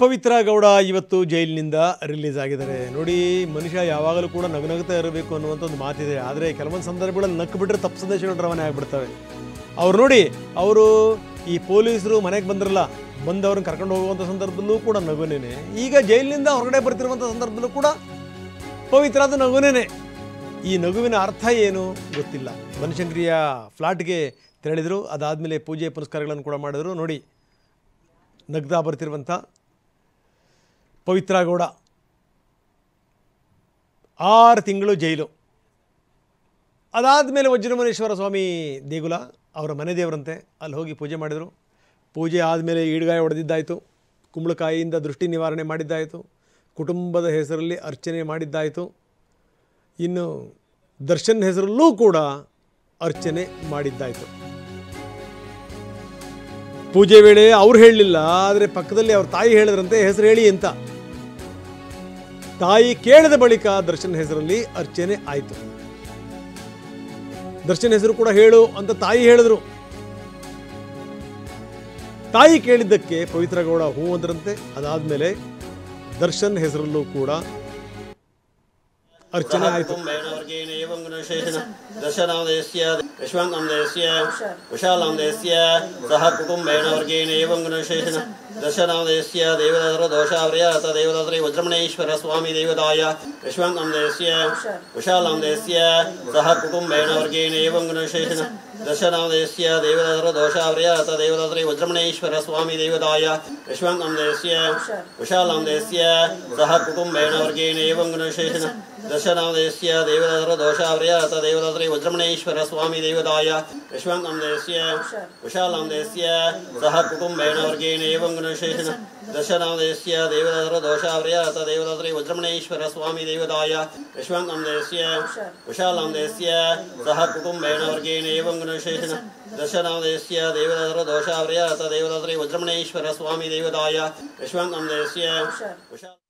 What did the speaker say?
ಪವಿತ್ರ ಗೌಡ ಇವತ್ತು ಜೈಲಿನಿಂದ ರಿಲೀಸ್ ಆಗಿದ್ದಾರೆ. ನೋಡಿ, ಮನುಷ್ಯ ಯಾವಾಗಲೂ ಕೂಡ ನಗುನಗುತ್ತಾ ಇರಬೇಕು ಅನ್ನುವಂಥ ಒಂದು ಮಾತಿದೆ. ಆದರೆ ಕೆಲವೊಂದು ಸಂದರ್ಭಗಳಲ್ಲಿ ನಕ್ಕು ಬಿಟ್ಟರೆ ತಪ್ಪು ಸಂದೇಶಗಳು ರವಾನೆ ಆಗಿಬಿಡ್ತವೆ. ಅವ್ರು ನೋಡಿ, ಅವರು ಈ ಪೊಲೀಸರು ಮನೆಗೆ ಬಂದಿರಲ್ಲ, ಬಂದವ್ರನ್ನ ಕರ್ಕೊಂಡು ಹೋಗುವಂಥ ಸಂದರ್ಭದಲ್ಲೂ ಕೂಡ ನಗುನೇನೆ. ಈಗ ಜೈಲಿನಿಂದ ಹೊರಗಡೆ ಬರ್ತಿರುವಂಥ ಸಂದರ್ಭದಲ್ಲೂ ಕೂಡ ಪವಿತ್ರದ ನಗುನೇನೆ. ಈ ನಗುವಿನ ಅರ್ಥ ಏನು ಗೊತ್ತಿಲ್ಲ. ಬನಶಂಕರಿಯ ಫ್ಲಾಟ್ಗೆ ತೆರಳಿದರು. ಅದಾದಮೇಲೆ ಪೂಜೆ ಪುನಸ್ಕಾರಗಳನ್ನು ಕೂಡ ಮಾಡಿದರು. ನೋಡಿ, ನಗ್ತಾ ಬರ್ತಿರುವಂಥ ಪವಿತ್ರ ಗೌಡ 6 ತಿಂಗಳು ಜೈಲು. ಅದಾದಮೇಲೆ ವಜ್ರಮುನೇಶ್ವರ ಸ್ವಾಮಿ ದೇಗುಲ ಅವರ ಮನೆ ದೇವರಂತೆ, ಅಲ್ಲಿ ಹೋಗಿ ಪೂಜೆ ಮಾಡಿದರು. ಪೂಜೆ ಆದಮೇಲೆ ಈಡ್ಗಾಯ ಹೊಡೆದಿದ್ದಾಯಿತು, ಕುಂಬಳಕಾಯಿಯಿಂದ ದೃಷ್ಟಿ ನಿವಾರಣೆ ಮಾಡಿದ್ದಾಯಿತು, ಕುಟುಂಬದ ಹೆಸರಲ್ಲಿ ಅರ್ಚನೆ ಮಾಡಿದ್ದಾಯಿತು, ಇನ್ನು ದರ್ಶನ್ ಹೆಸರಲ್ಲೂ ಕೂಡ ಅರ್ಚನೆ ಮಾಡಿದ್ದಾಯಿತು. ಪೂಜೆ ವೇಳೆ ಅವ್ರು ಹೇಳಲಿಲ್ಲ, ಆದರೆ ಪಕ್ಕದಲ್ಲಿ ಅವ್ರ ತಾಯಿ ಹೇಳಿದ್ರಂತೆ ಹೆಸರು ಹೇಳಿ ಅಂತ. ತಾಯಿ ಕೇಳಿದ ಬಳಿಕ ದರ್ಶನ್ ಹೆಸರಲ್ಲಿ ಅರ್ಚನೆ ಆಯಿತು. ದರ್ಶನ್ ಹೆಸರು ಕೂಡ ಹೇಳು ಅಂತ ತಾಯಿ ಹೇಳಿದ್ರು. ತಾಯಿ ಕೇಳಿದ್ದಕ್ಕೆ ಪವಿತ್ರ ಗೌಡ ಹೂ ಅಂದ್ರಂತೆ. ಅದಾದ್ಮೇಲೆ ದರ್ಶನ್ ಹೆಸರಲ್ಲೂ ಕೂಡ ಅರ್ಚನೆ ಆಯಿತು. ದರ್ಶನಾಮದೇಸ್ಯ ಯಶವಂತನಾಮದೇಸ್ಯ ಕುಶಾಲನಾಮದೇಸ್ಯ ಸಹ ಕುಟುಂಬೇನ ವರ್ಗೇಣ ಏವಂ ಗುಣಶೇಷನ ದರ್ಶನಾಮದೇಸ್ಯ ದೇವದಾದ್ರ ದೋಷಾವ್ರಯತ ದೇವದಾದ್ರಿ ವಜ್ರಮಣೇಶ್ವರ ಸ್ವಾಮಿ ದೇವದಾಯ ಯಶವಂತನಾಮದೇಸ್ಯ ಕುಶಾಲನಾಮದೇಸ್ಯ ಸಹ ಕುಟುಂಬೇನ ವರ್ಗೇಣ ಏವಂ ಗುಣಶೇಷನ ದರ್ಶನಾಮದೇಸ್ಯ ದೇವದಾದ್ರ ದೋಷಾವ್ರಯತ ದೇವದಾದ್ರಿ ವಜ್ರಮಣೇಶ್ವರ ಸ್ವಾಮಿ ದೇವದಾಯ ಯಶವಂತನಾಮದೇಸ್ಯ ಕುಶಾಲನಾಮದೇಸ್ಯ ಸಹ ಕುಟುಂಬೇನ ವರ್ಗೇಣ ಏವಂ ಗುಣಶೇಷನ ದರ್ಶನಾಮದೇಸ್ಯ ದೇವದಾದ್ರ ದೋಷಾವ್ರಯತ ದೇವದಾದ್ರಿ ವಜ್ರಮಣೇಶ್ವರ ಸ್ವಾಮಿ ದೇವದಾಯ ಯಶವಂತನಾಮದೇಸ್ಯ ಕುಶಾಲನಾಮದೇಸ್ಯ ಸಹ ಕುಟುಂಬೇನ ವರ್ಗೇಣ ಏವಂ ಗುಣಶೇಷನ ದರ್ಶನಾಮದೇಸ್ಯ ದೇವದಾದ್ರ ದೋಷಾವ್ರಯತ ದೇವದಾದ್ರಿ ವಜ್ರಮಣೇಶ್ವರ ಸ್ವಾಮಿ ದೇವದಾಯ ಯಶವಂತನಾಮದೇಸ್ಯ ಕುಶಾಲನಾಮದೇಸ್ಯ ಸಹ ಕುಟುಂಬೇನ ವರ್ಗೇಣ ಏವಂ ಗುಣಶೇಷನ ದರ್ಶನಾಮದೇಸ್ಯ ದೇವದಾದ್ರ ದೋಷಾವ್ರಯತ ದೇವದಾದ್ರಿ ವಜ್ರಮಣೇಶ್ವರ ಸ್ವಾಮಿ ದೇವದಾಯ ಯಶವಂತನಾಮದೇಸ್ಯ ಕುಶಾಲ